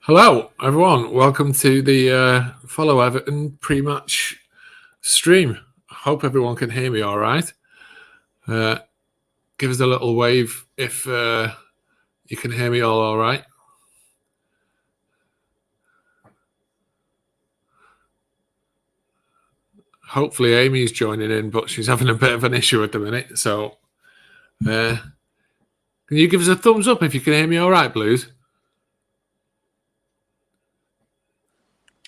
Hello, everyone. Welcome to the Follow Everton pre-match stream. Hope everyone can hear me all right. Give us a little wave if you can hear me all right. Hopefully Amy's joining in, but she's having a bit of an issue at the minute. So can you give us a thumbs up if you can hear me all right, Blues?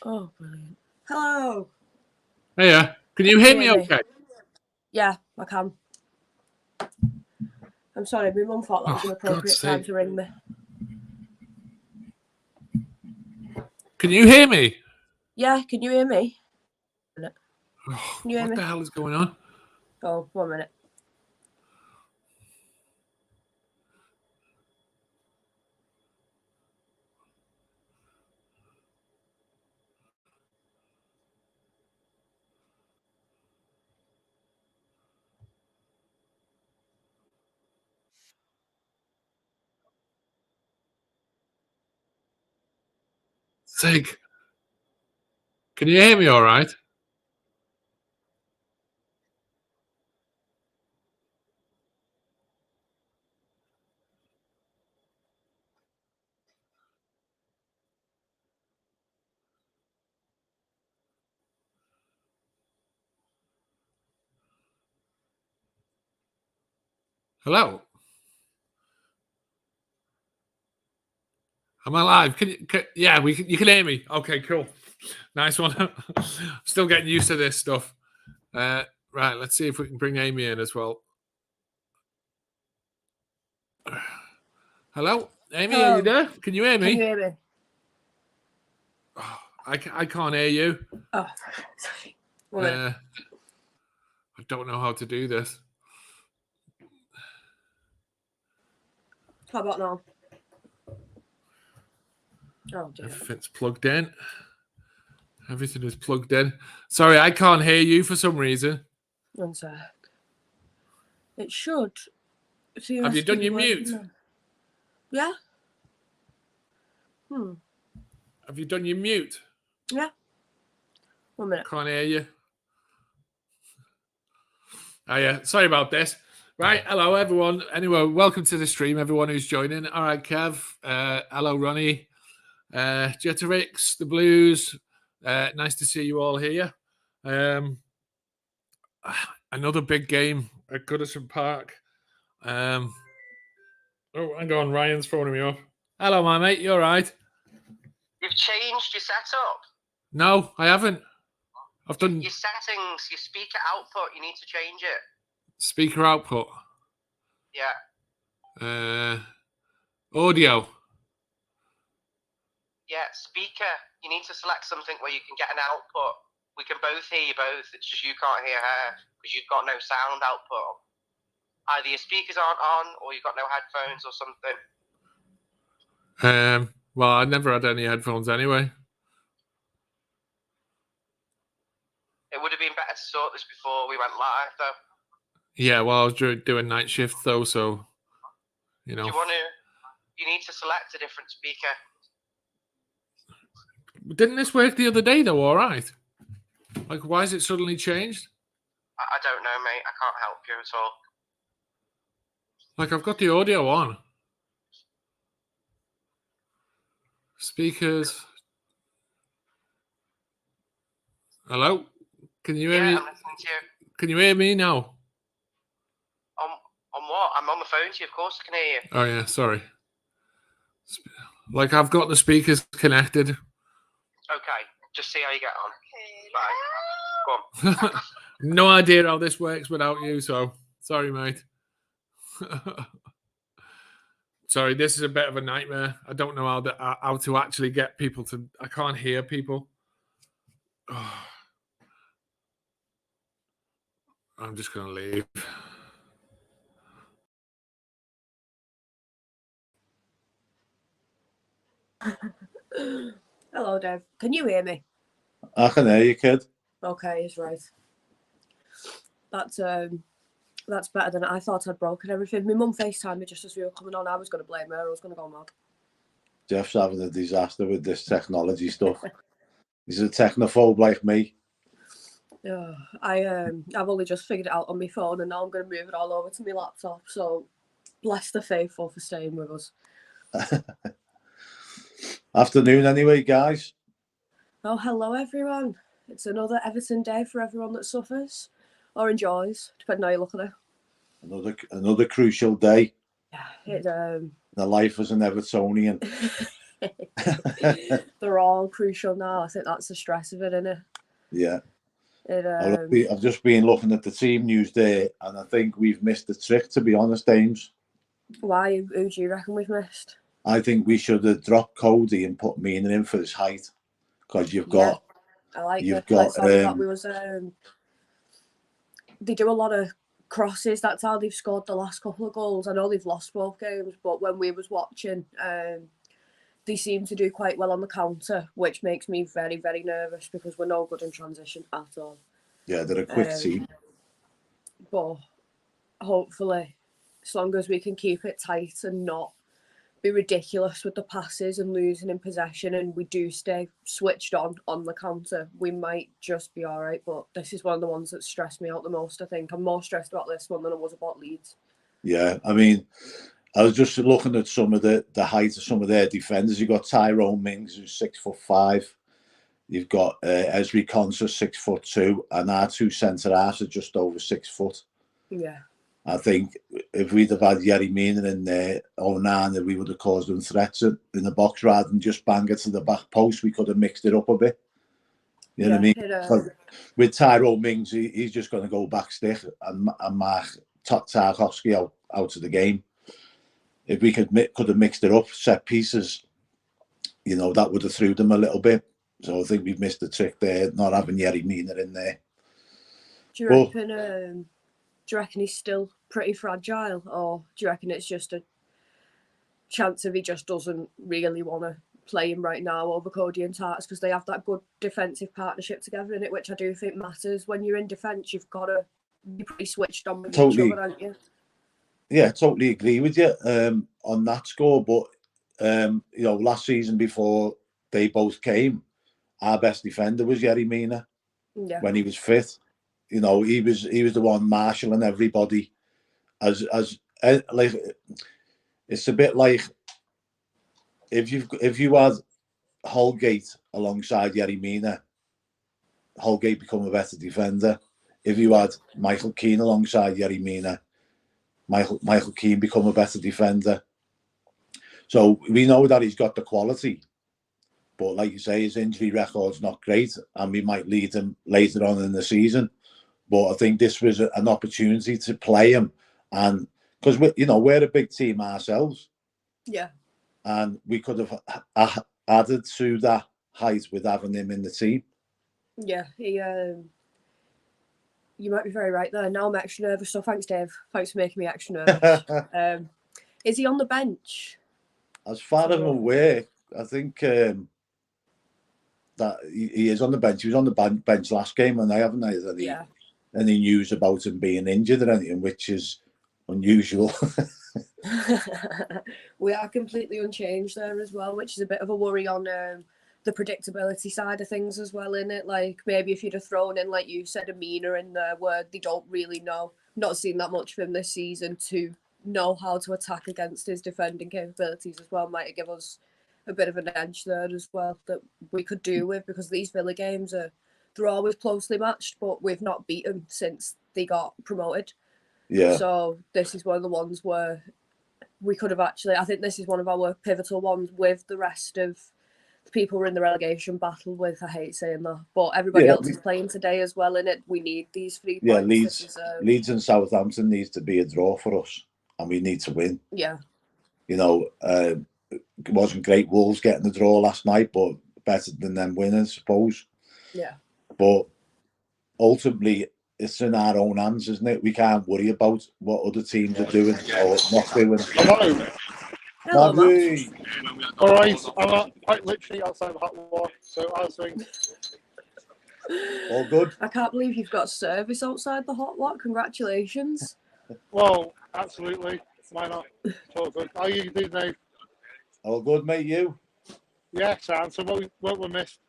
Oh, brilliant. Hello. Hiya. Can you hear me okay? Yeah, I can. I'm sorry, my mum thought that was an appropriate time to ring me. Can you hear me? Yeah, can you hear me? Can you hear me? What the hell is going on? Oh, 1 minute. Sig, can you hear me all right? Hello. Am I live? Yeah, you can hear me. Okay, cool. Nice one. Still getting used to this stuff. Right, let's see if we can bring Amy in as well. Hello? Amy, Hello. are you there? Can you hear me? Can you hear me? Oh, I can't hear you. Oh, sorry. 1 minute. I don't know how to do this. How about now? Oh, dear. Everything's plugged in. Everything is plugged in. Sorry, I can't hear you for some reason. 1 sec. It should. Have you done your mute? Yeah. Have you done your mute? Yeah. 1 minute. Can't hear you. Oh, yeah. Sorry about this. Right. Hello, everyone. Anyway, welcome to the stream, everyone who's joining. All right, Kev. Hello, Ronnie. Jeterix, the Blues. Nice to see you all here. Another big game at Goodison Park. Oh, hang on. Ryan's phoning me up. Hello, my mate. You all right? You've changed your setup. No, I haven't. I've done your settings, your speaker output. You need to change it. Speaker output. Yeah. Audio. Yeah, speaker. You need to select something where you can get an output. We can both hear you both. It's just you can't hear her because you've got no sound output. Either your speakers aren't on or you've got no headphones or something. Well, I never had any headphones anyway. It would have been better to sort this before we went live, though. Yeah, well, I was doing night shift, though, so, you know. Do you need to select a different speaker. Didn't this work the other day, though, all right? Like, why has it suddenly changed? I don't know, mate. I can't help you at all. Like, I've got the audio on. Speakers. Hello? Can you hear me? Yeah, I'm listening to you. Can you hear me now? On what? I'm on the phone to you. Of course I can hear you. Oh, yeah, sorry. Like, I've got the speakers connected. Okay, just see how you get on. Bye. Go on. No idea how this works without you, so sorry, mate. Sorry, this is a bit of a nightmare. I don't know how to actually get people to... I can't hear people. I'm just going to leave. Hello, Dave. Can you hear me? I can hear you, kid. Okay, he's right. That's better than I thought. I'd broken everything. My mum FaceTimed me just as we were coming on. I was going to blame her. I was going to go mad. Geof's having a disaster with this technology stuff. He's a technophobe like me. Yeah, I've only just figured it out on my phone, and now I'm going to move it all over to my laptop. So, bless the faithful for staying with us. Afternoon, anyway, guys. Oh, hello everyone! It's another Everton day for everyone that suffers or enjoys, depending on how you look at it. Another crucial day. Yeah, The life as an Evertonian. They're all crucial now. I think that's the stress of it, isn't it? Yeah. I've just been looking at the team news there, and I think we've missed the trick, to be honest, Ames. Why? Who do you reckon we've missed? I think we should have dropped Cody and put Mina in for his height, because you've got. I like you've it. got. They do a lot of crosses. That's how they've scored the last couple of goals. I know they've lost both games, but when we was watching, they seem to do quite well on the counter, which makes me very, very nervous because we're no good in transition at all. Yeah, they're a quick team. But hopefully, as long as we can keep it tight and not be ridiculous with the passes and losing in possession, and we do stay switched on the counter, we might just be all right. But this is one of the ones that stressed me out the most. I think I'm more stressed about this one than I was about Leeds. Yeah, I mean, I was just looking at some of the height of some of their defenders. You've got Tyrone Mings, who's 6'5". You've got Ezri Konsa, 6'2", and our two centre halves are just over 6 foot. Yeah. I think if we'd have had Yerry Mina in there, Onana, we would have caused them threats in the box rather than just bang it to the back post. We could have mixed it up a bit. You know what I mean? With Tyrone Mings, he's just going to go back stick and mark Tarkowski out of the game. If we could have mixed it up, set pieces, that would have threw them a little bit. So I think we've missed the trick there, not having Yerry Mina in there. Do you reckon he's still pretty fragile, or do you reckon it's just a chance of he just doesn't really want to play him right now over Cody and Tarts because they have that good defensive partnership together in it, which I do think matters. When you're in defence, you've got to be pretty switched on with each other, haven't you? Yeah, totally agree with you on that score. But last season before they both came, our best defender was Yerry Mina. Yeah. When he was fit, he was the one marshalling everybody. As like, it's a bit like if you had Holgate alongside Yerry Mina, Holgate become a better defender. If you had Michael Keane alongside Yerry Mina, Michael Keane become a better defender. So we know that he's got the quality, but like you say, his injury record's not great, and we might lead him later on in the season. But I think this was an opportunity to play him, and because we're a big team ourselves, yeah, and we could have added to that height with having him in the team. Yeah, you might be very right there. Now I'm extra nervous. So thanks, Dave. Thanks for making me extra nervous. Is he on the bench? As far as I'm aware, I think that he is on the bench. He was on the bench last game, and I haven't heard any news about him being injured or anything, which is unusual. We are completely unchanged there as well, which is a bit of a worry on the predictability side of things as well, in it. Like maybe if you'd have thrown in, like you said, a Mina in there where they don't really know, not seen that much of him this season, to know how to attack against his defending capabilities as well, might give us a bit of an edge there as well that we could do with, because these Villa games they're always closely matched, but we've not beaten since they got promoted. Yeah. So this is one of the ones where we could have I think this is one of our pivotal ones with the rest of the people we're in the relegation battle with. I hate saying that, but everybody else is playing today as well, in it. We need these 3 points. Yeah, Leeds and Southampton needs to be a draw for us, and we need to win. Yeah. It wasn't great Wolves getting the draw last night, but better than them winning, I suppose. Yeah. But ultimately, it's in our own hands, isn't it? We can't worry about what other teams are doing or not doing. Hello, Matt. All right, I'm quite literally outside the hot water, so I was thinking. All good. I can't believe you've got service outside the hot lot. Congratulations. Well, absolutely. Why not? It's all good. How are you doing, Dave? All good, mate. You? Yeah, Sam. So what we missed?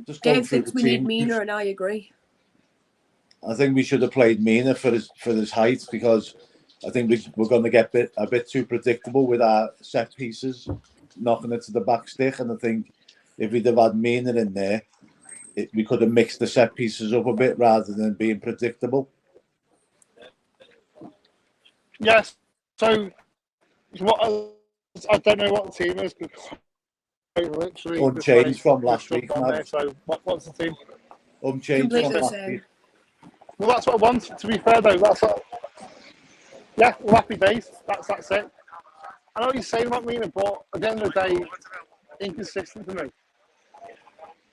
Just going Dave through thinks the we need team. Mina, and I agree. I think we should have played Mina for his height, because I think we're going to get a bit too predictable with our set pieces, knocking it to the back stick. And I think if we'd have had Mina in there, we could have mixed the set pieces up a bit rather than being predictable. Yes. So I don't know what the team is, because literally Unchanged from last week. So what's the team? Unchanged Completely from the last same. week. Well, that's what I want. To be fair, though, yeah, well, happy days. That's it. I know what you're saying about Mina, but at the end of the day, inconsistent to me.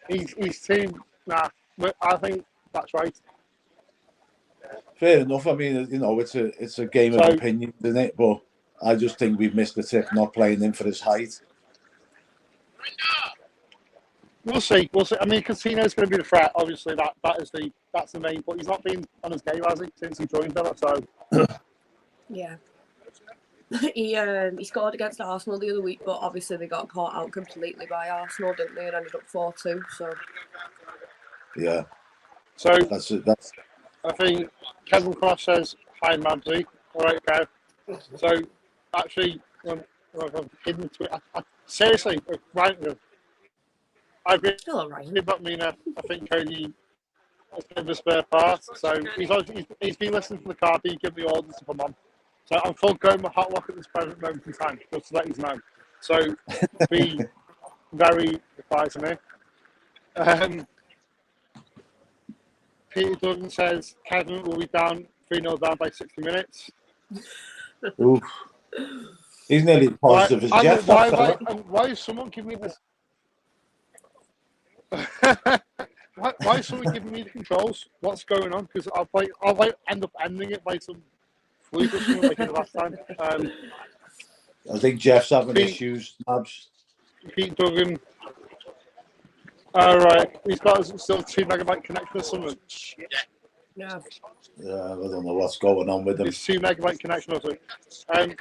He's too. Nah, I think that's right. Fair enough. I mean, it's a game of opinion, isn't it? But I just think we've missed the trick not playing him for his height. We'll see. I mean, Coutinho's going to be the threat. Obviously, that's the main. But he's not been on his game, has he, since he joined Villa? So Yeah. He scored against Arsenal the other week, but obviously they got caught out completely by Arsenal, didn't they? And ended up 4-2. So yeah. So that's it. That's I think Kevin Cross says hi, Mabsy. All right, Kev. So actually, I've hidden to it. Seriously, right. I agree still alright. about Mina. I think Cody has been the spare part. So he's been listening to the car. He gave the orders to come on. So I'm full going with hot lock at this present moment in time, just to let you know. So be very surprised to me. Peter Duggan says Kevin will be down 3-0 down by 60 minutes. oof. He's nearly as positive as Geof. Why is someone giving me this? why is someone giving me the controls? What's going on? Because I'll end up ending it by some fluke or something like the last time. I think Geoff's having issues, Nabs. Pete Duggan. All right, he's got still 2 megabyte connection or something. Yeah. I don't know what's going on with him. It's 2 megabyte connection or something.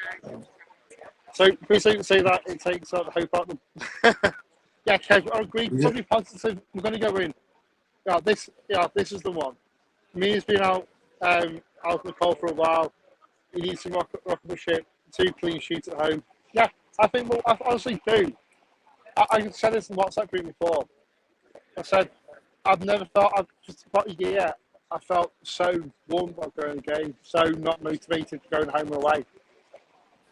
So please don't say that it takes the hope out. Yeah, Kev, I agree. Probably positive. We're going to go in. This is the one. Mina's been out of the cold for a while. He needs to rock the ship. 2 clean sheets at home. Yeah, I think. Well, I honestly do. I said this in the WhatsApp group before. I said I've never felt. Just about a year. I felt so warm about going to the game, so not motivated going home and away.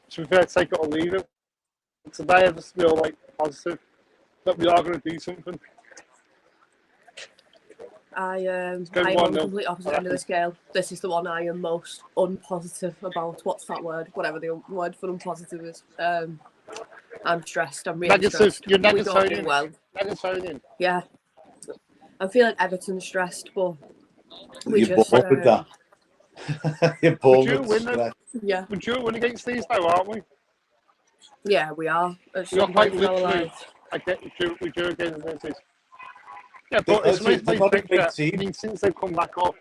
So we better take it or leave it. Today I just feel positive that we are going to do something. I am on the complete opposite end of the scale. This is the one I am most unpositive about. What's that word? Whatever the word for unpositive is. I'm stressed. I'm really stressed. You're we don't do well. Negatonian. Yeah. I'm feeling Everton stressed, but You're bored with that. You're bored with that. Yeah. We're due a win against these now, aren't we? Yeah, we are. We are quite literally. We do against these. Yeah, but it's a nice team. I mean, since they've come back up.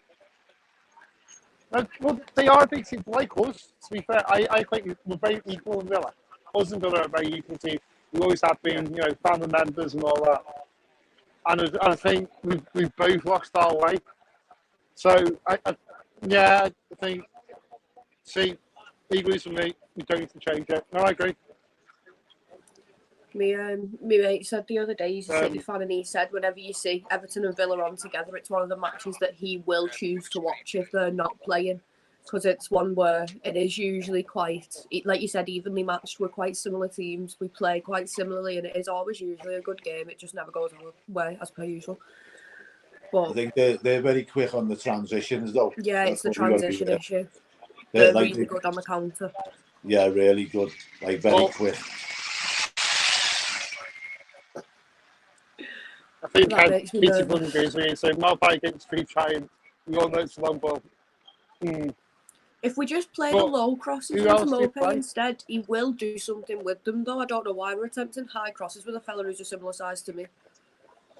Well, they are a big team, like us. To be fair, I think we're very equal in Villa. Us and Villa are a very equal team. We always have been, family members and all that. And I think we've both lost our way. So I think. See, equally for me, we don't need to change it. No, I agree. My mate said the other day he's a City fan, and he said whenever you see Everton and Villa on together, it's one of the matches that he will choose to watch if they're not playing, because it's one where it is usually quite, like you said, evenly matched. We're quite similar teams. We play quite similarly, and it is always usually a good game. It just never goes our way as per usual. But I think they're very quick on the transitions, though. Yeah, it's the transition issue. They're really good on the counter. Yeah, really good. Very quick. I think Peter Bunn goes in and says, Malpai against free trying. We all know it's a long ball. If we just play the low crosses into Mopé instead, he will do something with them, though. I don't know why we're attempting high crosses with a fella who's a similar size to me.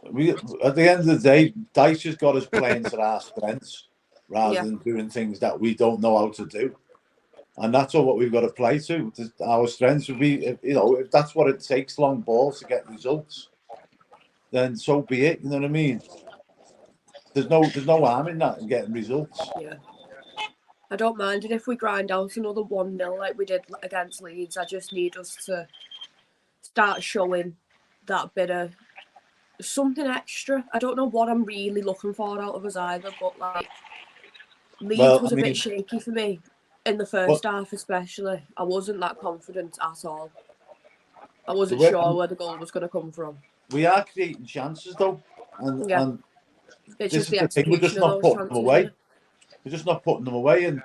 At the end of the day, Dyche has got us playing to our strengths rather than doing things that we don't know how to do. And that's all what we've got to play to. Our strengths would be, if that's what it takes, long balls to get results, then so be it. You know what I mean? There's no harm in that and getting results. Yeah. I don't mind it if we grind out another 1-0 like we did against Leeds. I just need us to start showing that bit of something extra. I don't know what I'm really looking for out of us either, but like Leeds was a bit shaky for me in the first half, especially. I wasn't that confident at all. I wasn't sure where the goal was going to come from. We are creating chances though, and it's just the execution of those chances. We're just not putting them away, and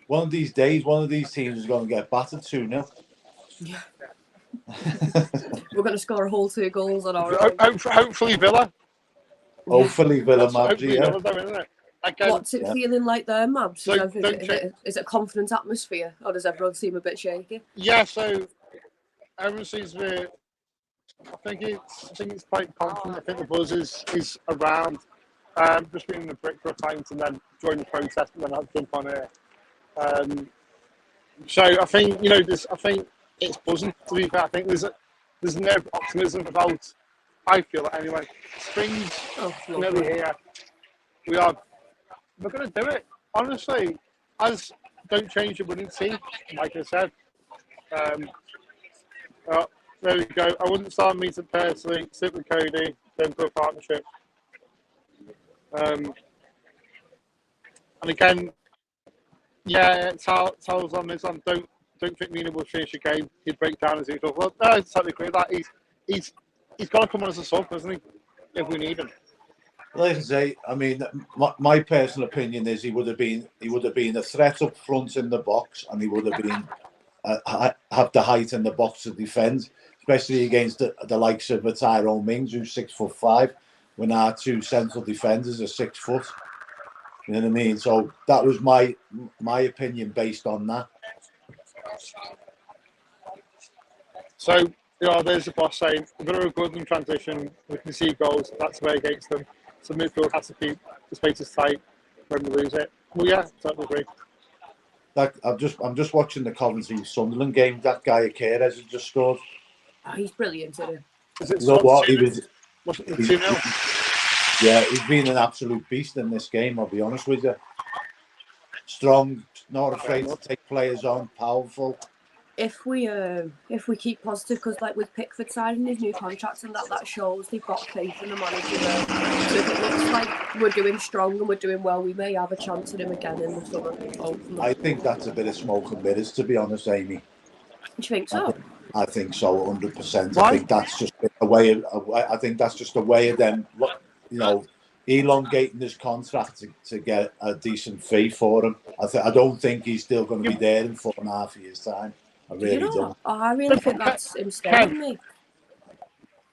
one of these days, one of these teams is going to get battered 2-0. Yeah. We're going to score a whole 2 goals on our own. Hopefully Villa. Hopefully Villa, Mabs, Villa, isn't it? What's it feeling like there, Mabs? Is it a confident atmosphere, or does everyone seem a bit shaky? Yeah, so everyone seems to be. I think it's quite confident. I think the buzz is around. Just being in the brick for a time and then join the protest and then I'll jump on it. So I think I think it's buzzing. To be fair, I think there's no optimism about. I feel it anyway. Spring's nearly here. We're going to do it. Honestly, don't change the winning team, like I said. There we go. I wouldn't start meeting personally. Sit with Cody, then for a partnership. And again, Tal's on this one. Don't think Mina will finish a game. He'd break down as usual. Well, no, it's totally clear that he's got to come on as a sub, doesn't he? If we need him. Like I say, I mean, my personal opinion is he would have been a threat up front in the box, and he would have been have the height in the box to defend, especially against the likes of Tyrone Mings, who's 6'5", when our 2 central defenders are 6 foot. You know what I mean? So that was my opinion based on that. So there's the boss saying we're going to go good in transition. We can see goals. That's the way against them. So midfield has to keep the spaces tight when we lose it. Well, yeah, totally agree. I'm just watching the Coventry Sunderland game. That guy Akira has just scored. Oh, he's brilliant, isn't he? Is it you know what? He was 2-0. Yeah, he's been an absolute beast in this game. I'll be honest with you. Strong, not afraid to take players on, powerful. If we keep positive, because like with Pickford signing his new contract and that shows they've got faith in the manager there. So if it looks like we're doing strong and we're doing well, we may have a chance at him again in the summer. Hopefully. I think that's a bit of smoke and mirrors, to be honest, Amy. Do you think so? I think so, 100%. Why? I think that's just a way. I think that's just a way of them, elongating his contract to get a decent fee for him. I don't think he's still going to be there in 4.5 years' time. I really don't. I really think that's him scaring me.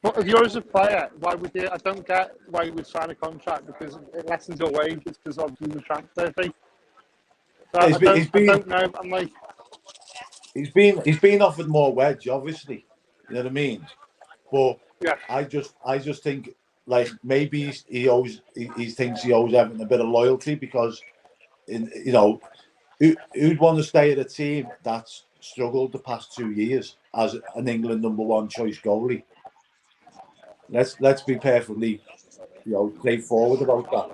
But if you're as a player, why would you? I don't get why you would sign a contract because it lessens your wages because obviously the transfer fee. So I don't know. I'm like, he's been offered more wedge, obviously. You know what I mean? But yeah, I just think like maybe he thinks he owes Everton a bit of loyalty because, who'd want to stay at a team that's struggled the past 2 years as an England #1 choice goalie. Let's be perfectly, straightforward about that.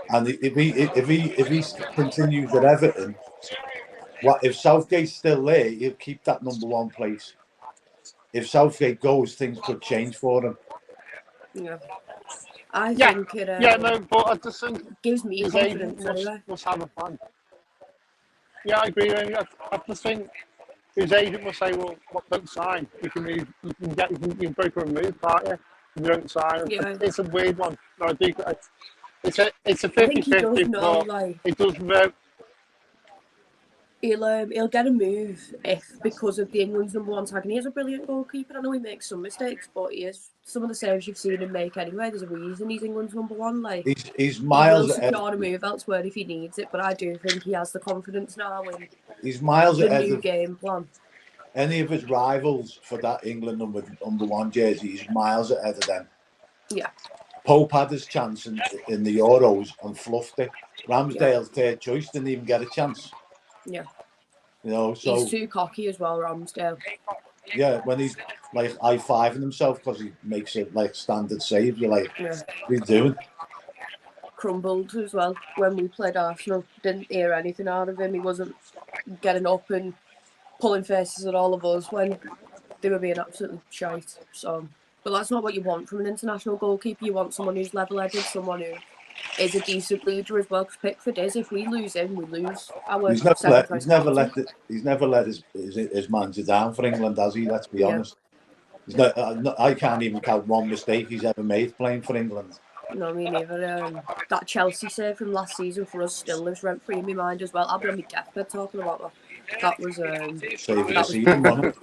And if he continues at Everton, if Southgate's still there, he'll keep that #1 place. If Southgate goes, things could change for him. Yeah, I think it. But I just think gives me confidence anyway. Must have a plan. Yeah, I agree. I just think his agent will say, "Well, don't sign. You can move. You can break and remove, can't you? You don't sign." Yeah. It's a weird one. No, I do. It's a 50-50, but it does work. He'll get a move because of the England's #1 tag, and he is a brilliant goalkeeper. I know he makes some mistakes, but he is some of the saves you've seen him make anyway. There's a reason he's England's #1. Like he's miles ahead. He will secure a move elsewhere if he needs it, but I do think he has the confidence now. He's miles the ahead new of game plan. Any of his rivals for that England #1 jersey. He's miles ahead of them. Yeah. Pope had his chance in the Euros and fluffed it. Ramsdale's third choice didn't even get a chance. Yeah. You know, so he's too cocky as well, Ramsdale. yeah, when he's like high-fiving himself because he makes it like standard save, you're like, Yeah. what are you doing? Crumbled as well when we played Arsenal. Didn't hear anything out of him. He wasn't getting up and pulling faces at all of us when they were being absolutely shite. So, but that's not what you want from an international goalkeeper. You want someone who's level-headed, someone who is a decent leader as well. Because Pickford is. If we lose him, we lose our He's never second let choice he's never let his manager down for England, has he? Let's be Yeah. honest. He's not, I can't even count one mistake he's ever made playing for England. No, me neither. That Chelsea save from last season for us still lives rent free in my mind as well. I'll be on my deathbed talking about that. That was Save of the that was season, wasn't it?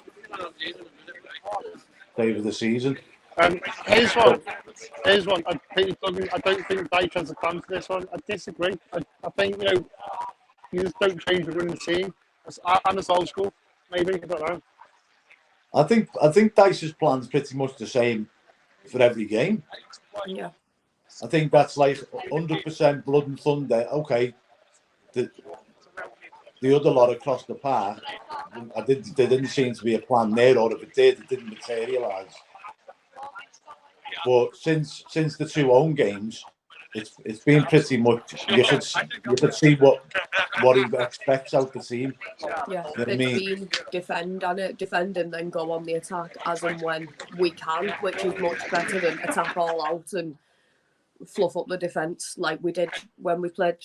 Save of the season. Here's one. Here's one. I don't think Dyche has a plan for this one. I disagree. I think, you know, you just don't change the winning team. And it's old school, maybe. I don't know. I think Dyche's plan's pretty much the same for every game. Yeah. I think that's like 100% blood and thunder. Okay, the other lot across the park, there didn't seem to be a plan there, or if it did, it didn't materialise. But since the two home games, it's been pretty much you could see what he expects out the team. Yeah, You know what I it's mean? been defend and then go on the attack as and when we can, which is much better than attack all out and fluff up the defence like we did when we played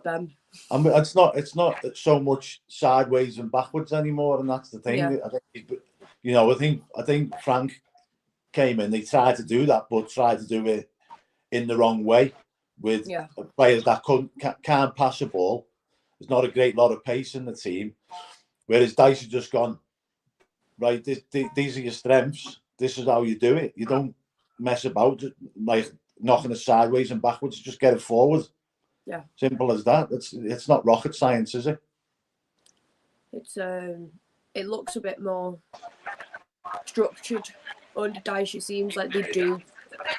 them. I mean, it's not so much sideways and backwards anymore, and that's the thing. Yeah. I think, you know, I think Frank came in. They tried to do that, but tried to do it in the wrong way with players that can't pass a ball. There's not a great lot of pace in the team. Whereas Dyche has just gone, right, these are your strengths. This is how you do it. You don't mess about, like knocking it sideways and backwards. Just get it forward. Yeah. Simple as that. It's not rocket science, is it? It's it looks a bit more structured under Dyche. It seems like they do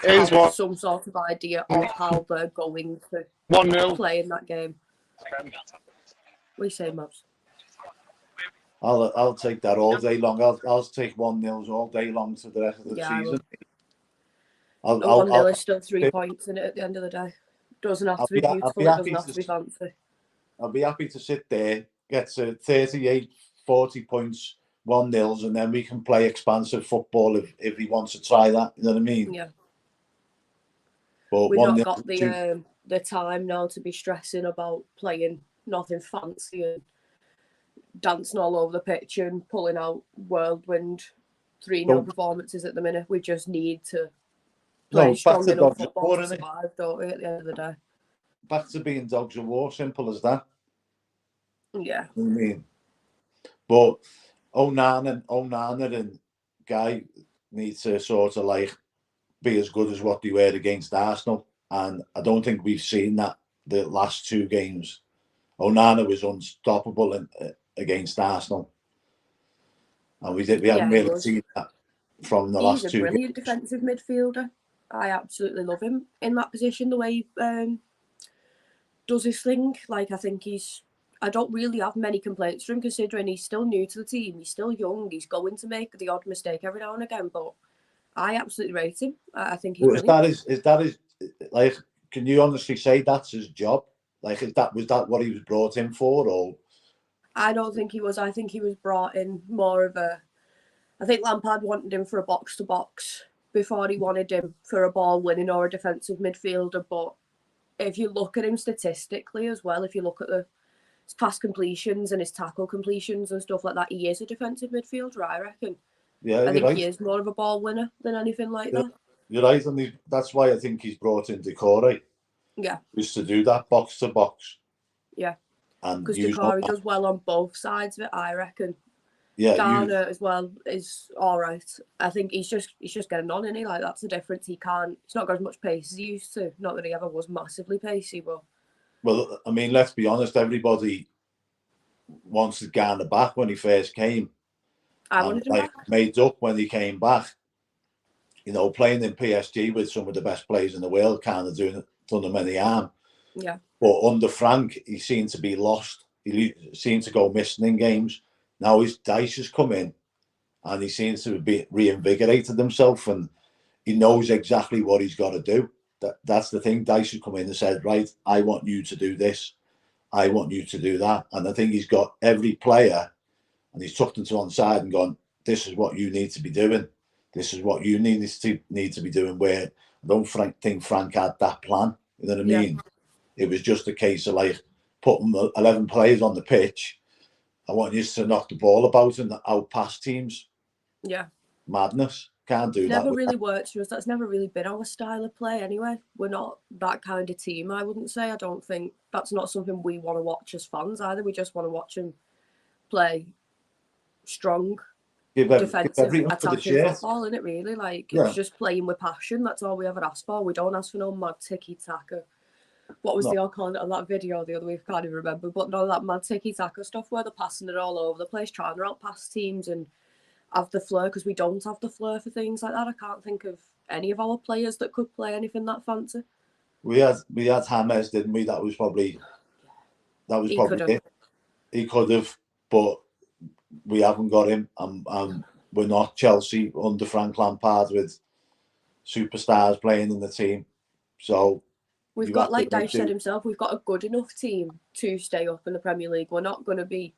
have some sort of idea of how they're going to 1-0 play in that game. We say, Mobs. I'll take that all day long. I'll take 1-0 all day long for the rest of the season. A 1-0 is still 3 points in it at the end of the day. Doesn't have to be beautiful. It doesn't have to be fancy. I'll be happy to sit there, get to 38, 40 points, 1-0, and then we can play expansive football if he wants to try that. You know what I mean? Yeah. But we've not got the time now to be stressing about playing nothing fancy and dancing all over the pitch and pulling out whirlwind 3-0 performances at the minute. We just need to play strong enough football to survive, don't we, at the end of the day? Back to being dogs of war, simple as that. Yeah. You know what I mean? But Onana and Guy need to sort of like be as good as what they were against Arsenal. And I don't think we've seen that the last two games. Onana was unstoppable against Arsenal. And we haven't really seen that from the last two games. He's a brilliant defensive midfielder. I absolutely love him in that position, the way he does his thing. Like, I don't really have many complaints for him, considering he's still new to the team. He's still young. He's going to make the odd mistake every now and again, but I absolutely rate him. I think he's brilliant. Is that his, like, can you honestly say that's his job? Like, was that what he was brought in for, or? I don't think he was. I think he was brought in more of I think Lampard wanted him for a box-to-box before he wanted him for a ball-winning or a defensive midfielder. But if you look at him statistically as well, if you look at his pass completions and his tackle completions and stuff like that, he is a defensive midfielder, I reckon. Yeah, I think he is more of a ball winner than anything like that. You're right, and that's why I think he's brought in Decore. Yeah. Is to do that box to box. Yeah. And because Decore does well on both sides of it, I reckon. Yeah. Garner as well is all right. I think he's just getting on, isn't he? Like, that's the difference. He's not got as much pace as he used to. Not that he ever was massively pacey, but. Well, I mean, let's be honest. Everybody wanted Garner back when he first came. I wanted him back. Made up when he came back. You know, playing in PSG with some of the best players in the world, kind of done him any harm. Yeah. But under Frank, he seemed to be lost. he seemed to go missing in games. Now his Dyche has come in, and he seems to be reinvigorated himself, and he knows exactly what he's got to do. That's the thing. Dyche has come in and said, right, I want you to do this. I want you to do that. And I think he's got every player, and he's tucked them to one side and gone, this is what you need to be doing. This is what you need to be doing. Where I don't think Frank had that plan. You know what I mean? It was just a case of like putting 11 players on the pitch. I want you to knock the ball about and out past teams. Yeah. Madness. Can't do that. Never really worked for us. That's never really been our style of play anyway. We're not that kind of team, I wouldn't say. I don't think that's not something we want to watch as fans either. We just want to watch them play strong, defensive, attacking football, isn't it really? Like, it's just playing with passion. That's all we ever ask for. We don't ask for no mad tiki-taka. What was the all called on that video the other week? I can't even remember. But none of that mad tiki-taka stuff where they're passing it all over the place, trying to out-pass teams and have the flair, because we don't have the flair for things like that. I can't think of any of our players that could play anything that fancy. We had James, didn't we? That was probably it. He could have, but we haven't got him. We're not Chelsea under Frank Lampard with superstars playing in the team. So we've got, like Dyche said himself, we've got a good enough team to stay up in the Premier League. We're not going to be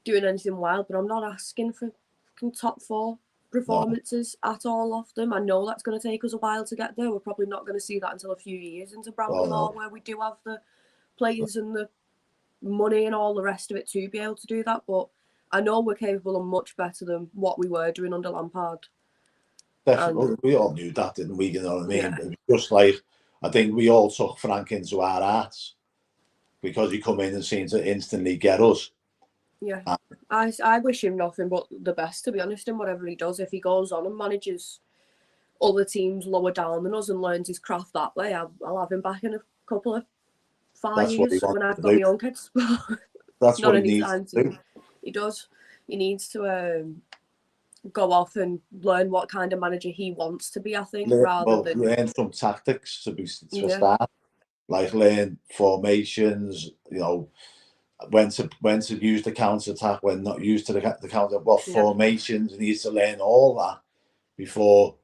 doing anything wild, but I'm not asking for top 4 performances at all off them. I know that's going to take us a while to get there. We're probably not going to see that until a few years into Bramble Law, where we do have the players and the money and all the rest of it to be able to do that. But I know we're capable of much better than what we were doing under Lampard. Definitely, we all knew that, didn't we? You know what I mean? Yeah. It was just like, I think we all took Frank into our hearts because he come in and seemed to instantly get us. Yeah, I wish him nothing but the best, to be honest, in whatever he does. If he goes on and manages other teams lower down than us and learns his craft that way, I'll have him back in a couple of 5 years when I've got my own kids. That's what he needs to do. He does. He needs to go off and learn what kind of manager he wants to be, I think, rather than learn some tactics to start. Like learn formations, you know, when to use the counter attack, when not use to the counter, what formations. He needs to learn all that before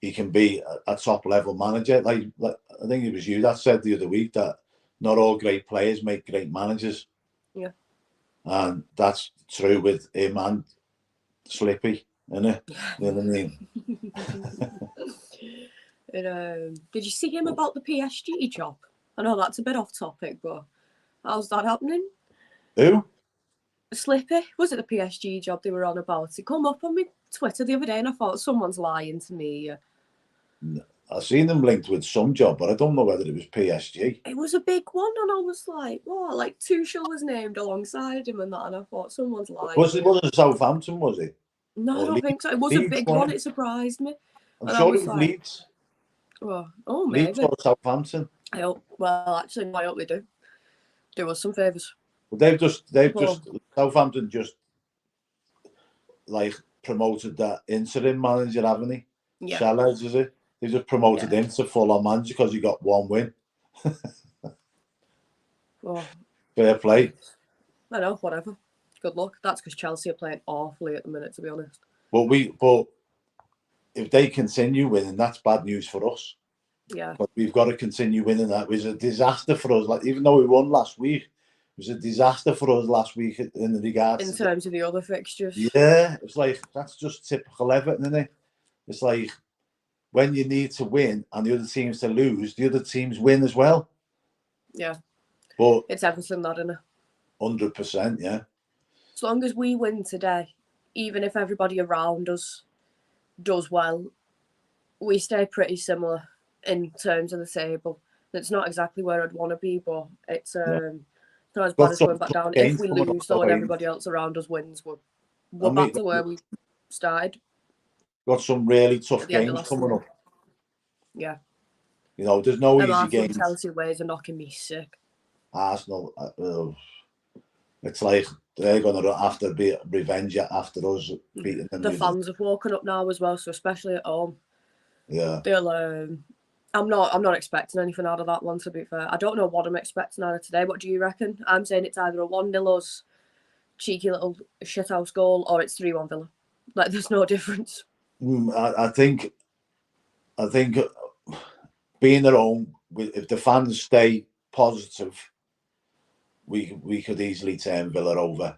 he can be a top level manager. Like I think it was you that said the other week that not all great players make great managers. Yeah. And that's true with him and Slippy, isn't it? You know what I mean? Did you see him about the PSG job? I know that's a bit off topic, but how's that happening? Who? Slippy. Was it the PSG job they were on about? It come up on my Twitter the other day and I thought someone's lying to me. I've seen them linked with some job, but I don't know whether it was PSG. It was a big one, and I was like, "What?" Like Tuchel was named alongside him and that, and I thought someone's lying. Was it Southampton? Was it? No, I don't think so. It was a big one. It surprised me. I'm sure it was Leeds. Oh, maybe. Leeds or Southampton. I hope. Well, actually, I hope they do. Do us some favours. Well, Southampton just like promoted that interim manager, haven't they? Yeah. Sellers, is it? They just promoted him to full-on manager because he got one win. Fair play. I know, whatever. Good luck. That's because Chelsea are playing awfully at the minute, to be honest. But if they continue winning, that's bad news for us. Yeah. But we've got to continue winning. That was a disaster for us. Like, even though we won last week, it was a disaster for us last week in regards in terms of the other fixtures. Yeah, it's like that's just typical Everton, isn't it? It's like when you need to win and the other teams to lose, the other teams win as well. Yeah. But it's everything, that, isn't it? 100%, yeah. As long as we win today, even if everybody around us does well, we stay pretty similar in terms of the table. It's not exactly where I'd want to be, but it's not as bad as going back down. If we lose, though, and everybody else around us wins, we're back to where we started. Got some really tough games coming up. Yeah. You know, there's no easy games. Chelsea ways are knocking me sick. Arsenal, it's like they're going to have to be revenge after us beating them. The fans have woken up now as well, so especially at home. Yeah. I'm not expecting anything out of that one, to be fair. I don't know what I'm expecting out of today. What do you reckon? I'm saying it's either a 1-0 us cheeky little shithouse goal, or it's 3-1 Villa. Like, there's no difference. I think being their own, if the fans stay positive, we could easily turn Villa over.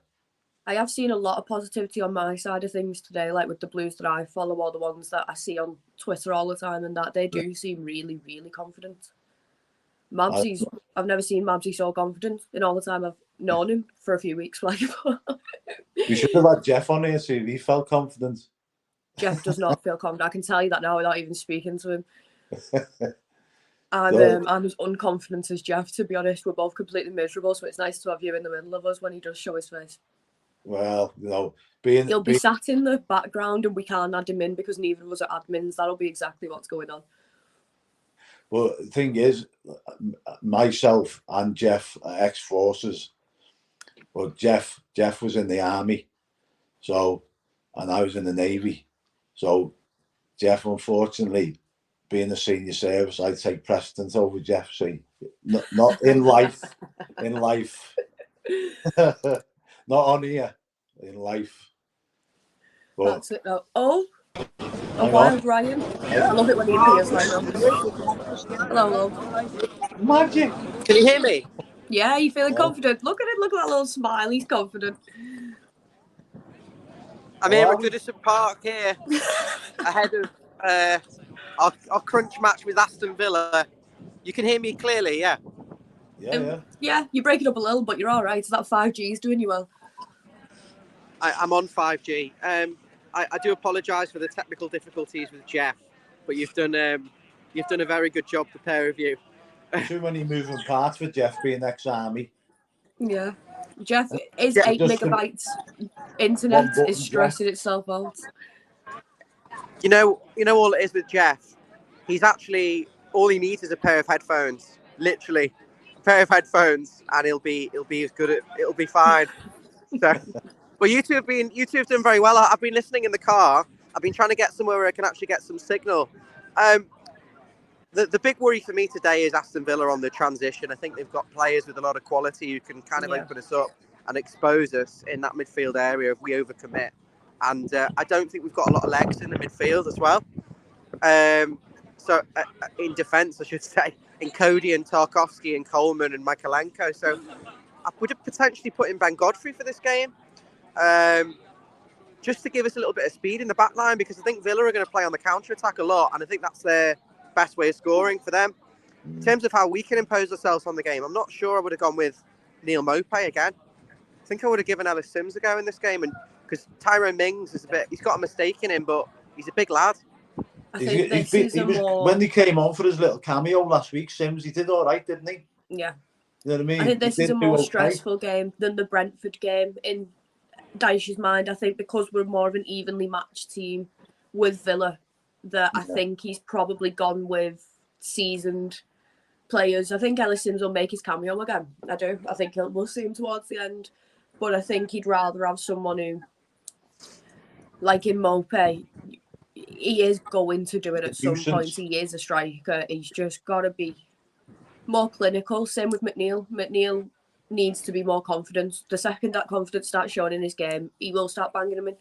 I have seen a lot of positivity on my side of things today, like with the Blues that I follow, or the ones that I see on Twitter all the time, and that they do seem really, really confident. Mabsy's, I've never seen Mabsy so confident in all the time I've known him, for a few weeks. Like, We should have had Geof on here, see if he felt confident. Geof does not feel confident. I can tell you that now without even speaking to him. I'm as unconfident as Geof, to be honest. We're both completely miserable, so it's nice to have you in the middle of us when he does show his face. Well, he'll be sat in the background and we can't add him in because neither of us are admins. That'll be exactly what's going on. Well, the thing is, myself and Geof are ex-forces. Well, Geof was in the army, and I was in the Navy. So Geof, unfortunately, being a senior service, I'd take precedence over Geof. See, not in life, in life. Not on here, in life. But that's it though. Oh, a wild Ryan. I love it when he appears like that. Hello. Magic. Can you hear me? Yeah, you feeling confident? Look at it. Look at that little smile. He's confident. I'm here at Goodison Park here, ahead of our crunch match with Aston Villa. You can hear me clearly, yeah? Yeah, you're breaking up a little, but you're all right. That 5G's doing you well. I'm on 5G. I do apologise for the technical difficulties with Geof, but you've done a very good job, the pair of you. Too many moving parts for Geof being ex-army. Yeah, Geof is 8 megabytes. Internet is stressing itself out. You know all it is with Geof. He's actually, all he needs is a pair of headphones. Literally, a pair of headphones, and he'll be as good at. It'll be fine. So, well, you two have done very well. I've been listening in the car. I've been trying to get somewhere where I can actually get some signal. The big worry for me today is Aston Villa on the transition. I think they've got players with a lot of quality who can kind of open us up and expose us in that midfield area if we overcommit. And I don't think we've got a lot of legs in the midfield as well. So in defence, I should say, in Cody and Tarkowski and Coleman and Michaelenko. So I would have potentially put in Ben Godfrey for this game, just to give us a little bit of speed in the back line, because I think Villa are going to play on the counter-attack a lot, and I think that's their best way of scoring for them. In terms of how we can impose ourselves on the game, I'm not sure I would have gone with Neil Maupay again. I think I would have given Ellis Sims a go in this game, and because Tyrone Mings is he's got a mistake in him, but he's a big lad. When he came on for his little cameo last week, Sims, he did all right, didn't he? Yeah. You know what I mean? I think this is a more stressful game than the Brentford game in Dyche's mind. I think because we're more of an evenly matched team with Villa, that I think he's probably gone with seasoned players. I think Ellis Sims will make his cameo again. I do. I think we'll see him towards the end. But I think he'd rather have someone who, like in Maupay, he is going to do it at some point. He is a striker. He's just got to be more clinical. Same with McNeil. McNeil needs to be more confident. The second that confidence starts showing in his game, he will start banging him in.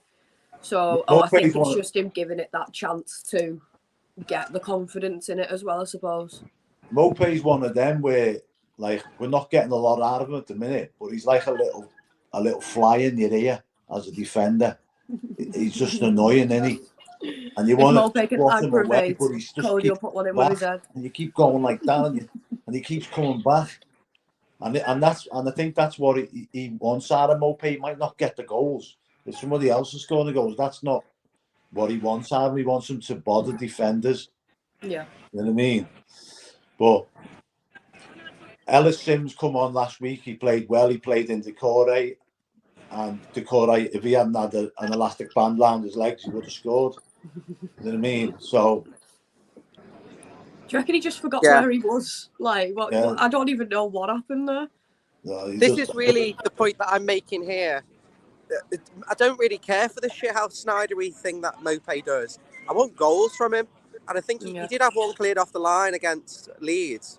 So I think it's just him giving it that chance to get the confidence in it as well, I suppose. Maupay's one of them where, like, we're not getting a lot out of him at the minute, but he's like a little fly in your ear as a defender. He's just annoying, isn't he? And you want to walk him away, but he's just Cody will put one in with his head. And you keep going like that, and he keeps coming back. And I think that's what he wants out of Maupay. He might not get the goals. If somebody else is scoring the goals, that's not what he wants out of him. He wants him to bother defenders. Yeah. You know what I mean? But Ellis Sims come on last week. He played well. He played in Decore. And Decore, if he hadn't had an elastic band around his legs, he would have scored. You know what I mean? So... Do you reckon he just forgot where he was? Like, what, I don't even know what happened there. No, this is really the point that I'm making here. I don't really care for the shithouse Snydery thing that Maupay does. I want goals from him. And I think he did have one cleared off the line against Leeds.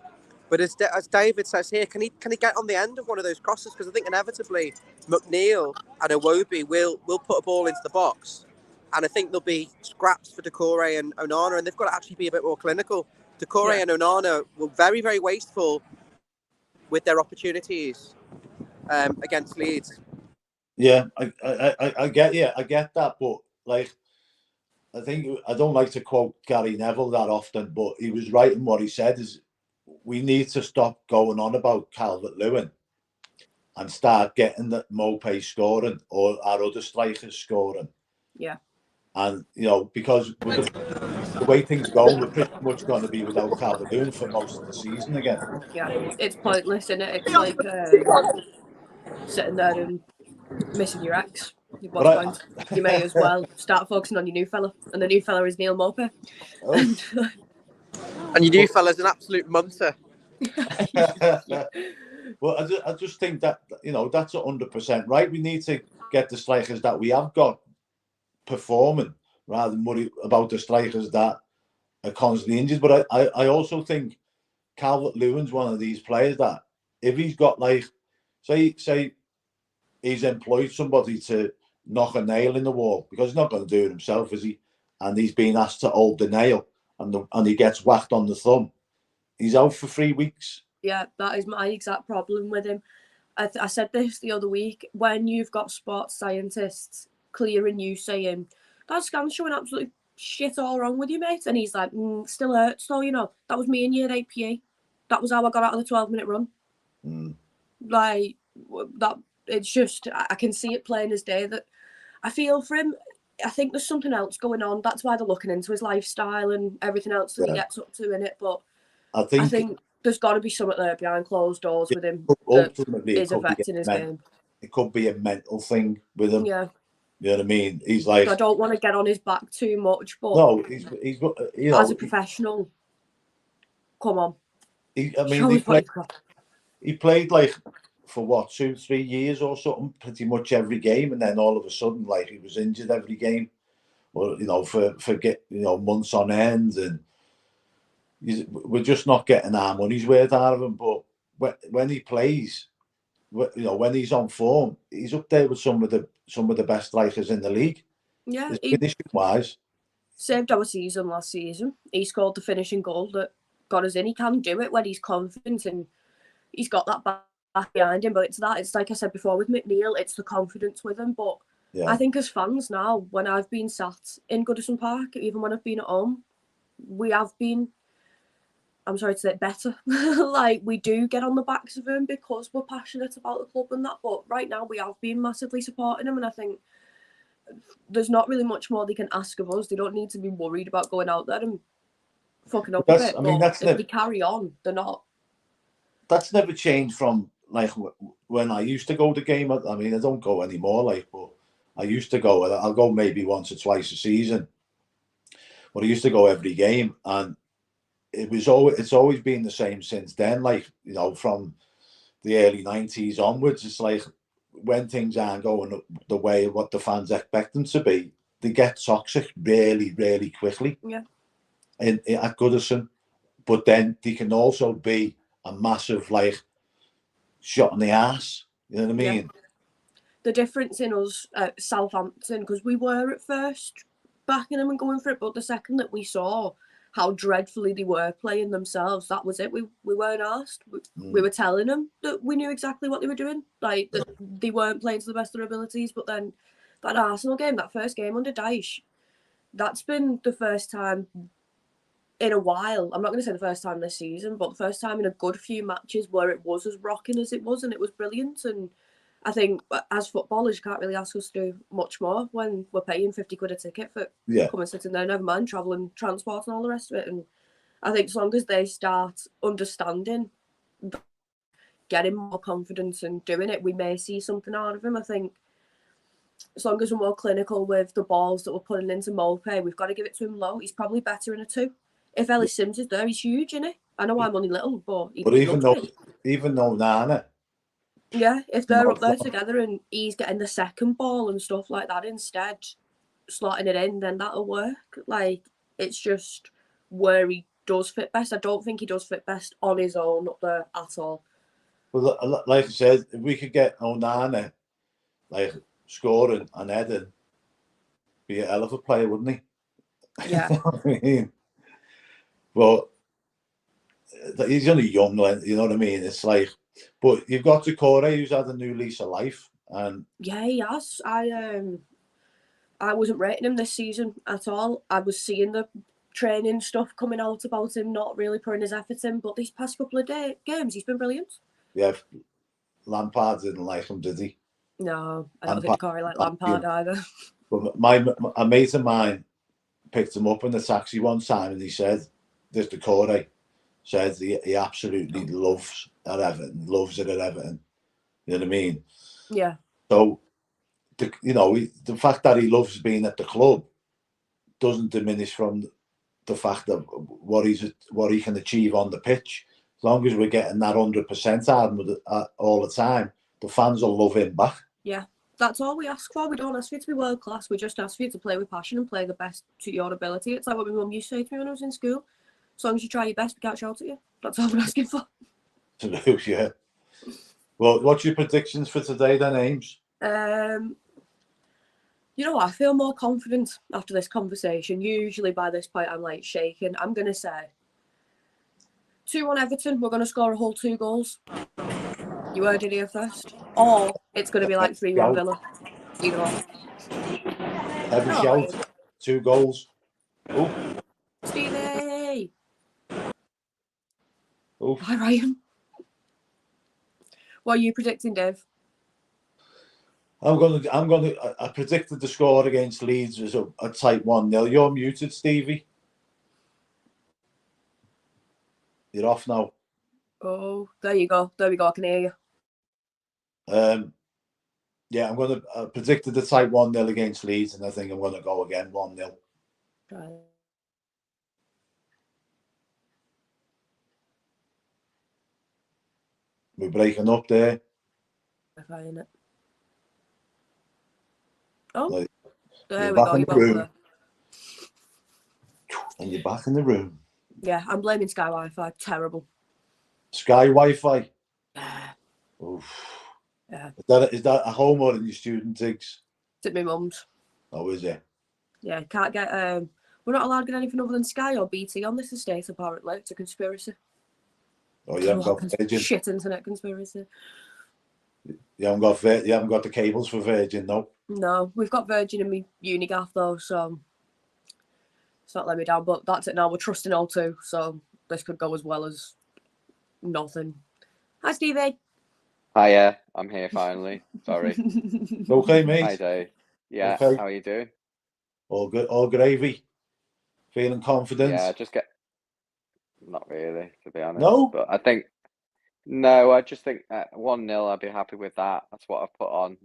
But as David says here, can he get on the end of one of those crosses? Because I think inevitably McNeil and Iwobi will put a ball into the box. And I think there'll be scraps for Decore and Onana, and they've got to actually be a bit more clinical. Decore and Onana were very, very wasteful with their opportunities against Leeds. Yeah, I get that, but like, I think I don't like to quote Gary Neville that often, but he was right in what he said. Is we need to stop going on about Calvert-Lewin and start getting the Mopé scoring or our other strikers scoring. Yeah. And, because with the way things go, we're pretty much going to be without Calvert-Lewin for most of the season again. Yeah, it's pointless, isn't it? It's like sitting there and missing your ex. What's the point? You may as well start focusing on your new fella. And the new fella is Neil Mopé. Oh. And your new fella's an absolute munter. Well, I just think that, that's 100% right. We need to get the strikers that we have got performing rather than worry about the strikers that are constantly injured. But I also think Calvert-Lewin's one of these players that if he's got, like, say he's employed somebody to knock a nail in the wall, because he's not going to do it himself, is he? And he's been asked to hold the nail and he gets whacked on the thumb. He's out for 3 weeks. Yeah, that is my exact problem with him. I said this the other week. When you've got sports scientists clearing you saying, that scan's showing absolutely shit all wrong with you, mate. And he's like, still hurts. So, that was me in year 8 PE. That was how I got out of the 12-minute run. Like, that. It's just, I can see it plain as day that I feel for him. I think there's something else going on. That's why they're looking into his lifestyle and everything else that he gets up to in it. But I think there's got to be something there behind closed doors with him ultimately, that is affecting his game. It could be a mental thing with him. Yeah. You know what I mean? He's like... I don't want to get on his back too much, but... No, he's as a professional, come on. He played like... for what, 2-3 years or something, pretty much every game, and then all of a sudden, like, he was injured every game, or for months on end, and we're just not getting our money's worth out of him. But when he plays, when he's on form, he's up there with some of the best strikers in the league. Yeah, finishing wise, saved our season last season. He scored the finishing goal that got us in. He can do it when he's confident and he's got that back behind him, but it's like I said before with McNeil, it's the confidence with him. But I think as fans now, when I've been sat in Goodison Park, even when I've been at home, we have been, I'm sorry to say, better. Like, we do get on the backs of him because we're passionate about the club and that, but right now we have been massively supporting him, and I think there's not really much more they can ask of us. They don't need to be worried about going out there and fucking up a bit. If they carry on, they're not. That's never changed from, like, when I used to go to game. I mean, I don't go anymore, like, but I used to go. I'll go maybe once or twice a season. But I used to go every game, and it's always been the same since then. Like, from the early 90s onwards, it's like when things aren't going the way of what the fans expect them to be, they get toxic really, really quickly. Yeah. At Goodison, but then they can also be a massive, like, shot in the ass. You know what I mean? Yeah. The difference in us at Southampton, because we were at first backing them and going for it, but the second that we saw how dreadfully they were playing themselves, that was it. We weren't asked. We were telling them that we knew exactly what they were doing. Like, that they weren't playing to the best of their abilities. But then that Arsenal game, that first game under Dyche, that's been the first time in a while. I'm not going to say the first time this season, but the first time in a good few matches where it was as rocking as it was, and it was brilliant. And I think as footballers, you can't really ask us to do much more when we're paying 50 quid a ticket for coming sitting there, never mind travelling, transport and all the rest of it. And I think as long as they start understanding, getting more confidence and doing it, we may see something out of him. I think as long as we're more clinical with the balls that we're putting into Mopé, we've got to give it to him low. He's probably better in a 2. If Ellis Sims is there, he's huge, isn't he? I know I'm only little, but even though Nana, yeah, if they're up there together and he's getting the second ball and stuff like that instead, slotting it in, then that'll work. Like, it's just where he does fit best. I don't think he does fit best on his own up there at all. Well, like I said, if we could get Onana like scoring and heading, be a hell of a player, wouldn't he? Yeah. I mean, but he's only young, you know what I mean? It's like, but you've got Decore, who's had a new lease of life, and yeah, he has. I wasn't rating him this season at all. I was seeing the training stuff coming out about him not really putting his effort in, but these past couple of games, he's been brilliant. yeah, Lampard didn't like him, did he? No, I don't think Corey liked Lampard either. But a mate of mine picked him up in the taxi one time, and he said, "This Decore said he absolutely loves it at Everton." You know what I mean? Yeah. So, the fact that he loves being at the club doesn't diminish from the fact of what he can achieve on the pitch. As long as we're getting that 100% out of him all the time, the fans will love him back. Yeah, that's all we ask for. We don't ask for you to be world class. We just ask for you to play with passion and play the best to your ability. It's like what my mum used to say to me when I was in school. As long as you try your best, we can't shout at you. That's all we're asking for. Yeah. Well, what's your predictions for today then, Ames? You know what? I feel more confident after this conversation. Usually by this point, I'm like shaking. I'm going to say 2-1 Everton. We're going to score a whole 2 goals. You heard it here first. Or it's going to be like 3-1 Villa. Either or. Heavy shout. 2 goals. Oh. Stevie! Oh. Hi, Ryan. What are you predicting, Dave? I predicted the score against Leeds as a tight 1-0. You're muted, Stevie. You're off now. Oh, there you go. There we go. I can hear you. Yeah, I predicted the tight 1-0 against Leeds, and I think I'm going to go again 1-0. Right. We're breaking up there. It. Oh, like, there we go. You're both there. And you're back in the room. Yeah, I'm blaming Sky Wi-Fi. Terrible. Sky Wi-Fi? Yeah. Oof. Yeah. Is that a home or in your student digs? It's at my mum's. Oh, is it? Yeah, can't get. We're not allowed to get anything other than Sky or BT on this estate, apparently. It's a conspiracy. Oh, you haven't got Virgin? Shit internet conspiracy. You haven't got the cables for Virgin, no? No, we've got Virgin in my Unigaff though, so it's not letting me down. But that's it now. We're trusting O2, so this could go as well as nothing. Hi, Stevie. Hiya, I'm here finally. Sorry. Okay, mate. Hi, Dave. Yeah, okay. How are you doing? All good, all gravy. Feeling confident? Yeah, not really, to be honest. No? But I just think 1-0, I'd be happy with that. That's what I've put on.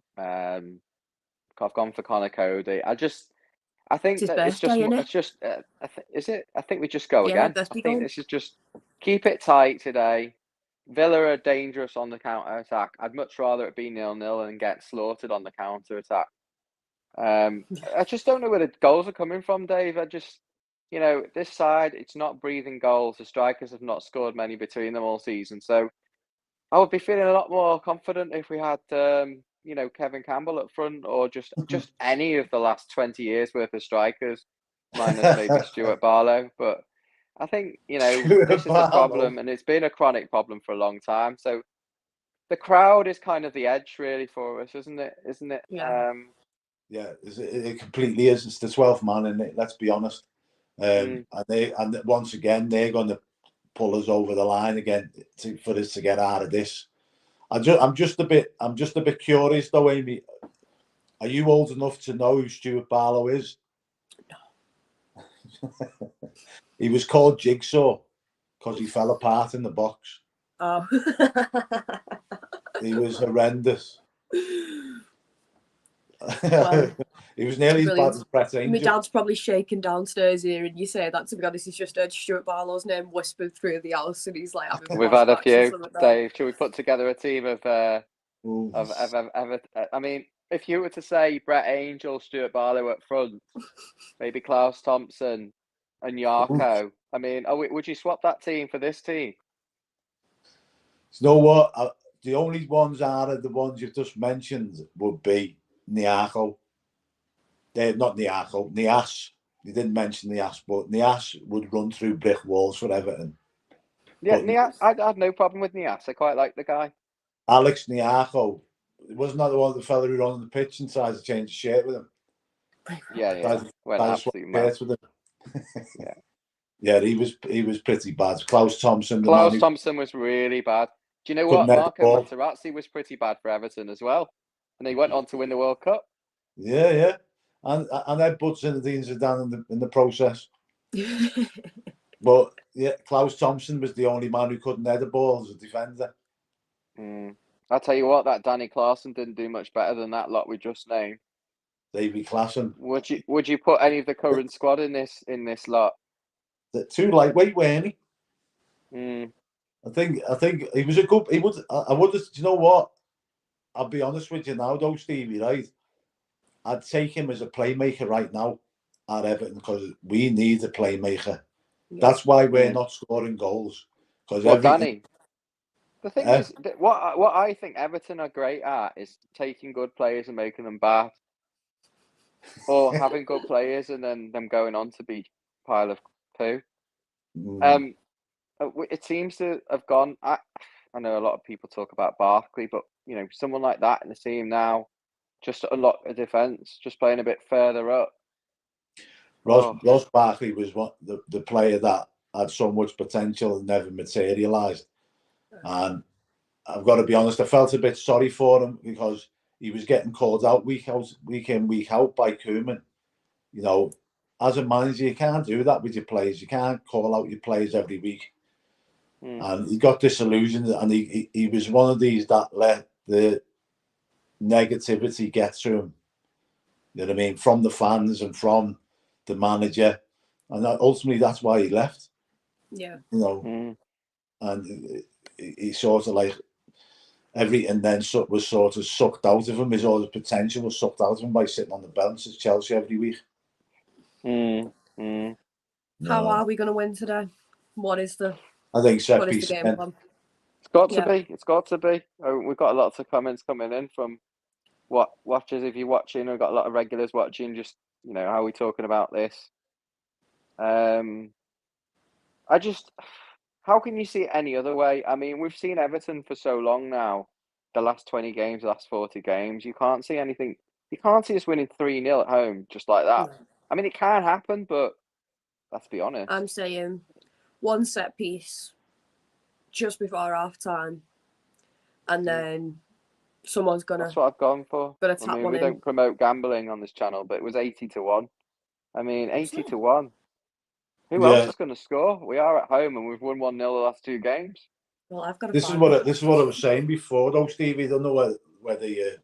I've gone for Connor Cody. I think that it's just is it? I think we just go again. I think this is just keep it tight today. Villa are dangerous on the counter attack. I'd much rather it be 0-0 and get slaughtered on the counter attack. I just don't know where the goals are coming from, Dave. This side, it's not breathing goals. The strikers have not scored many between them all season. So I would be feeling a lot more confident if we had, Kevin Campbell up front, or just any of the last 20 years worth of strikers, minus maybe Stuart Barlow. But I think, this is the problem, and it's been a chronic problem for a long time. So the crowd is kind of the edge, really, for us, isn't it? Yeah. Yeah, it completely is. It's the 12th man, isn't it? Let's be honest. And once again, they're going to pull us over the line again for us to get out of this. I'm just a bit curious though, Amy. Are you old enough to know who Stuart Barlow is? No. He was called Jigsaw because he fell apart in the box. Oh. He was horrendous. Well, he was nearly as bad as Brett Angel. My dad's probably shaking downstairs here, and you say that, to be honest, he's just heard Stuart Barlow's name whispered through the house, and he's like, we've had a few. Dave, should we put together a team of I mean, if you were to say Brett Angel, Stuart Barlow up front, maybe Klaus Thompson, and Yarko. I mean, would you swap that team for this team? You know what? The only ones out of the ones you've just mentioned would be Nyako. Not Nyako, Nias. You didn't mention Nias, but Nias would run through brick walls for Everton. Yeah, Nias, I had no problem with Nias. I quite like the guy. Alex Nyako, wasn't that the one, the fella who ran on the pitch and tried to change the shirt with him? Yeah. Went absolutely mad. With him. Yeah, he was pretty bad. Klaus Thompson. Thompson was really bad. Do you know what? Marco Materazzi was pretty bad for Everton as well, and he went on to win the World Cup. Yeah, and Ed Zinedine Zidane in the process. But yeah, Klaus Thompson was the only man who couldn't head the ball as a defender. I'll tell you what, that Danny Clarkson didn't do much better than that lot we just named. Davy Klassen. Would you put any of the current squad in this lot? The two lightweight, weren't he? I think he was a good. He would. I would. Do you know what? I'll be honest with you now, though, Stevie. Right? I'd take him as a playmaker right now at Everton because we need a playmaker. Yeah. That's why we're not scoring goals. Because Danny. The thing is, what I think Everton are great at is taking good players and making them bad, or having good players and then them going on to be pile of poo. It seems to have gone. I know a lot of people talk about Barkley, but someone like that in the team now, just to unlock the defense, just playing a bit further up. Ross Barkley was the player that had so much potential and never materialised. And I've got to be honest, I felt a bit sorry for him because he was getting called out week in, week out by Koeman. As a manager, you can't do that with your players. You can't call out your players every week. And he got disillusioned, and he was one of these that let the negativity get to him. You know what I mean? From the fans and from the manager. And ultimately, that's why he left. Yeah. And he sort of like everything then was sort of sucked out of him. All his potential was sucked out of him by sitting on the bench at Chelsea every week. How are we going to win today? What is the? I think set what piece is the game plan? It's got to be. It's got to be. We've got lots of comments coming in from watchers. If you're watching, we've got a lot of regulars watching. Just how are we talking about this? How can you see it any other way? I mean, we've seen Everton for so long now. The last 20 games, the last 40 games, you can't see anything. You can't see us winning 3-0 at home just like that. No. I mean, it can happen, but let's be honest. I'm saying one set piece just before half time, and then someone's gonna. That's what I've gone for. Gonna tap one we in. don't promote gambling on this channel, but it was 80-1. I mean, 80-1. Who else is going to score? We are at home, and we've won 1-0 the last 2 games. Well, I've got. This is what I was saying before, though, Stevie. I don't know whether you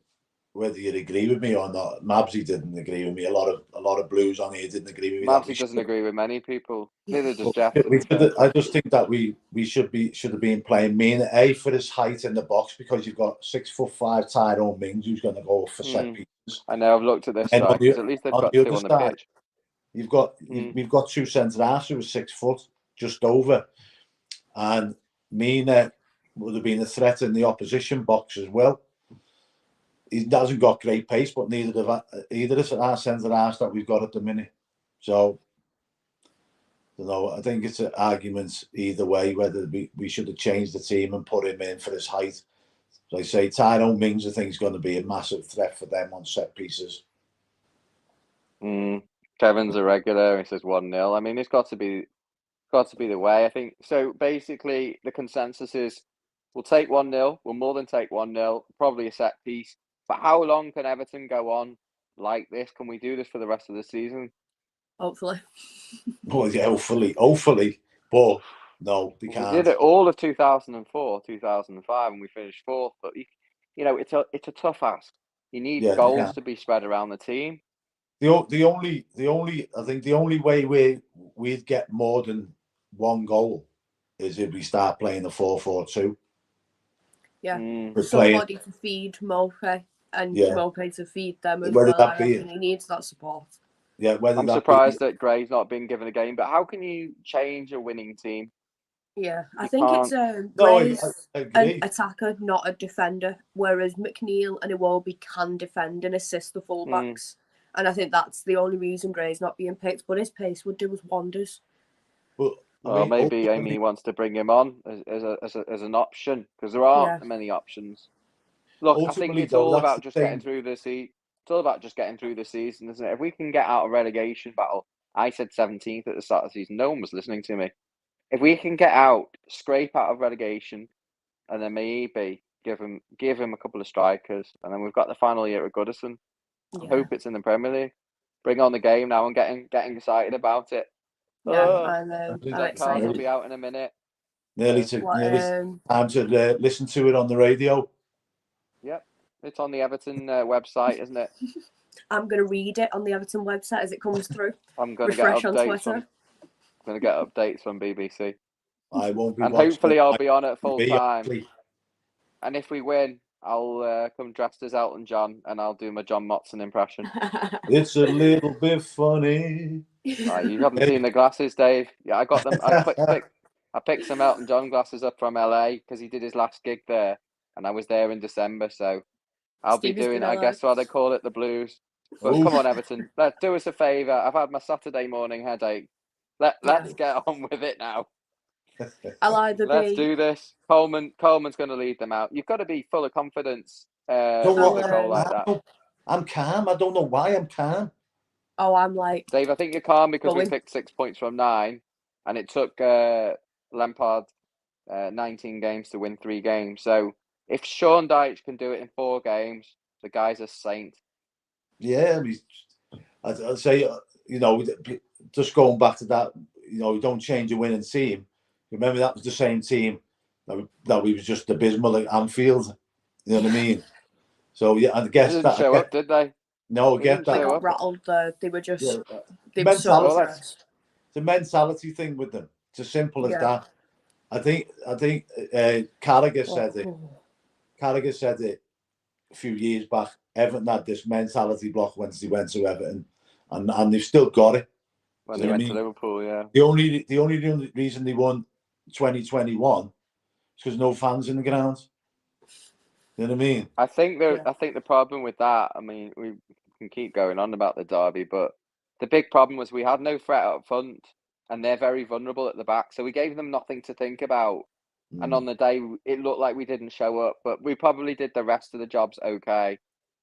agree with me or not. Mabsy didn't agree with me. A lot of Blues on here didn't agree with me. Mabsy doesn't agree with many people. Neither does Geof. I just think that we should have been playing Mina for his height in the box, because you've got 6'5" Tyrone Mings who's going to go for set pieces. I know. I've looked at this side because at least they've got 2 on the pitch. We've got 2 centre halves who are 6 foot, just over, and Mina would have been a threat in the opposition box as well. He hasn't got great pace, but either of our centre halves that we've got at the minute. So, I think it's an argument either way whether we should have changed the team and put him in for his height. So I say Tyrone Mings, I think, is going to be a massive threat for them on set pieces. Kevin's a regular. He says 1-0. I mean, it's got to be the way. I think so. Basically, the consensus is we'll take 1-0. We'll more than take 1-0. Probably a set piece. But how long can Everton go on like this? Can we do this for the rest of the season? Hopefully. Well, yeah, hopefully. But no, they can't. We did it all of 2004, 2005, and we finished 4th. But it's a tough ask. You need goals to be spread around the team. The only way we'd get more than 1 goal is if we start playing a 4-4-2. Yeah, somebody to feed Mope and Mope to feed them as well. He needs that support. Yeah, whether I'm that surprised that Gray's not been given a game. But how can you change a winning team? Yeah, I You think can't- it's No, Gray's I an agree. attacker, not a defender, whereas McNeil and Iwobi can defend and assist the fullbacks. And I think that's the only reason Gray's not being picked, but his pace would do us wonders. But Well, maybe Amy wants to bring him on as an option, because there aren't many options. Look, I think it's all about just getting through the season. It's all about just getting through the season, isn't it? If we can get out of relegation battle, I said 17th at the start of the season. No one was listening to me. If we can get out, scrape out of relegation, and then maybe give him a couple of strikers, and then we've got the final year at Goodison. I hope it's in the Premier League. Bring on the game now and getting excited about it. Yeah, I'm That card will be out in a minute. Nearly time to listen to it on the radio. Yep, it's on the Everton website, isn't it? I'm going to read it on the Everton website as it comes through. I'm going to get updates from BBC. I won't be and watching hopefully it. I'll be on at full Be time. actually. And if we win, I'll come dressed as Elton John and I'll do my John Motson impression. It's a little bit funny. You haven't seen the glasses, Dave. Yeah, I got them. I picked some Elton John glasses up from LA because he did his last gig there, and I was there in December. So I'll be doing. I guess what they call it, the blues. But come on, Everton, do us a favour. I've had my Saturday morning headache. Let's get on with it now. Let's do this. Coleman's going to lead them out. You've got to be full of confidence. A goal like that. I'm calm. I don't know why I'm calm. Oh, I'm like Dave. I think you're calm because we picked 6 points from 9, and it took Lampard 19 games to win 3 games. So if Sean Dyche can do it in 4 games, the guy's a saint. Yeah, I mean, I'd say just going back to that. We don't change a winning team. Remember that was the same team that we was just abysmal at Anfield. You know what I mean? So yeah, I guess they didn't show up, did they? No, I get that. They got rattled. They were just mentality. It's a mentality thing with them. It's as simple as that. I think Carragher said it. Carragher said it a few years back. Everton had this mentality block once they went to Everton, and they've still got it. When they went to Liverpool, yeah. The only reason they won 2021 is because no fans in the ground. You know what I mean? I think the problem with that, I mean, we can keep going on about the derby, but the big problem was we had no threat up front, and they're very vulnerable at the back. So we gave them nothing to think about. And on the day, it looked like we didn't show up, but we probably did the rest of the jobs okay.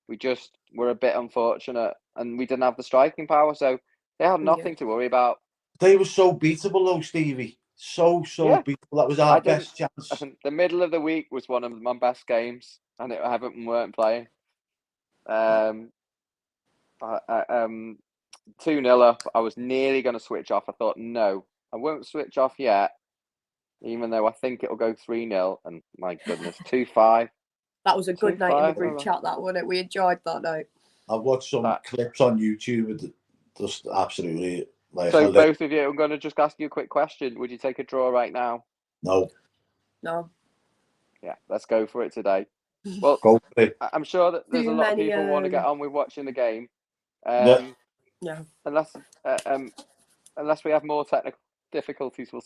We just were a bit unfortunate, and we didn't have the striking power, so they had nothing to worry about. They were so beatable, though, Stevie. So beatable. That was our best chance. The middle of the week was one of my best games, and Everton weren't playing. 2-0 up. I was nearly going to switch off. I thought, no, I won't switch off yet, even though I think it'll go 3-0. And my goodness, 2-5. That was a good night in the group chat, that wasn't it? We enjoyed that night. I've watched some clips on YouTube. Just absolutely. So both of you, I'm going to just ask you a quick question. Would you take a draw right now? No. Yeah, let's go for it today. Well, go for it. I'm sure that there's a lot of people who want to get on with watching the game. Unless we have more technical difficulties, we'll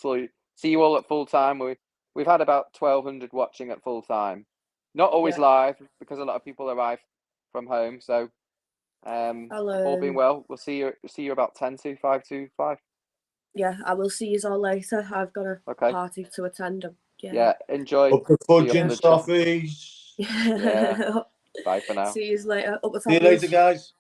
see you all at full time. We've had about 1,200 watching at full time. Not always live because a lot of people arrive from home. So all being well, we'll see you about 10 to 5 to 5. Yeah, I will see you all later. I've got a party to attend. Yeah, enjoy. Up the fudge and stuffies. Yeah. Bye for now. See you later. See you later, guys.